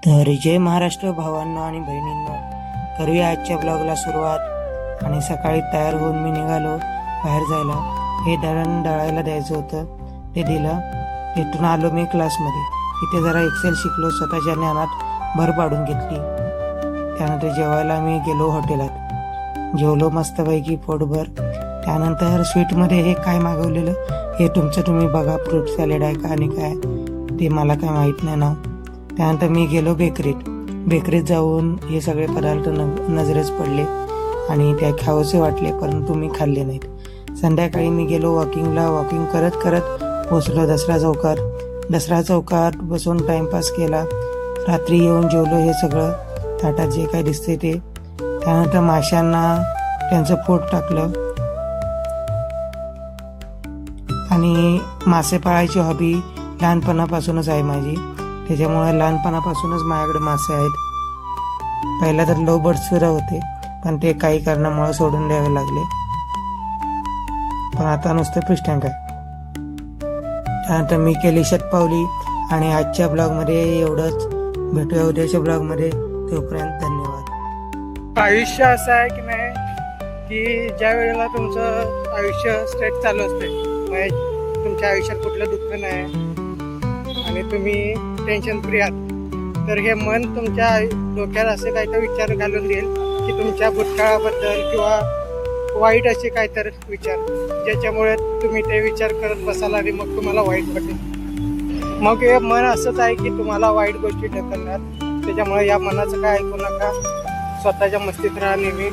तर जय महाराष्ट्र भावांनो आणि बहिणींनो, करूया आजच्या ब्लॉगला सुरुवात. आणि सकाळी तयार होऊन मी निघालो बाहेर जायला. हे दळण दळायला द्यायचं होतं, ते दिलं. तिथून आलो मी क्लासमध्ये. तिथे जरा एक्सेल शिकलो, स्वतःच्या ज्ञानात भर पाडून घेतली. त्यानंतर जेवायला मी गेलो हॉटेलात. जेवलो मस्तपैकी पोटभर. त्यानंतर स्वीटमध्ये हे काय मागवलेलं हे तुम्ही बघा. फ्रूट सॅलेड आहे का आणि काय ते मला काय माहीत नाही नाव. त्यानंतर मी गेलो बेकरीत जाऊन हे सगळे पदार्थ नजरेच पडले आणि त्या खावंसे वाटले, परंतु मी खाल्ले नाहीत. संध्याकाळी मी गेलो वॉकिंग करत पोचलो दसरा चौकात बसून टाइमपास केला. रात्री येऊन जेवलो हे सगळं ताटात जे काय दिसते ते. त्यानंतर माशांना त्यांचं पोट टाकलं. आणि मासे पाळायची हॉबी लहानपणापासूनच आहे माझी, त्याच्यामुळे लहानपणापासूनच माझ्याकडे मासे आहेत. पहिला तर लव बर्ड्स सुद्धा होते, पण ते काही कारणामुळे सोडून द्यावे लागले. पण आता नुसतं पृष्ठांक आहे. त्यानंतर मी केली शतपावली. आणि आजच्या ब्लॉगमध्ये एवढंच. भेटूया उद्याच्या ब्लॉगमध्ये. तोपर्यंत धन्यवाद. आयुष्य असं आहे की नाही की ज्या वेळेला तुमचं आयुष्य स्ट्रेट चालू असते, म्हणजे तुमच्या आयुष्यात कुठलं दुःख नाही आणि तुम्ही टेन्शन फ्री आहात, तर हे मन तुमच्या डोक्यात असे काहीतरी विचार घालून देईल की तुमच्या भूतकाळाबद्दल किंवा वाईट असे काहीतरी विचार, ज्याच्यामुळे तुम्ही ते विचार करत बसाल आणि मग तुम्हाला वाईट वाटेल. मग हे मन असंच आहे की तुम्हाला वाईट गोष्टी ढकलणार. त्याच्यामुळे या मनाचं काय ऐकू नका, स्वतःच्या मस्तीत राहा नेहमी,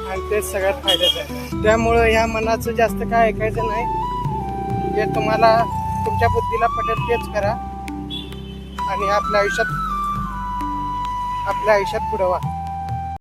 आणि तेच सगळ्यात फायद्याचं आहे. त्यामुळं ह्या मनाचं जास्त काय ऐकायचं नाही. जे तुम्हाला तुमच्या बुद्धीला पटेल तेच करा आणि आपल्या आयुष्यात पुढे व्हा.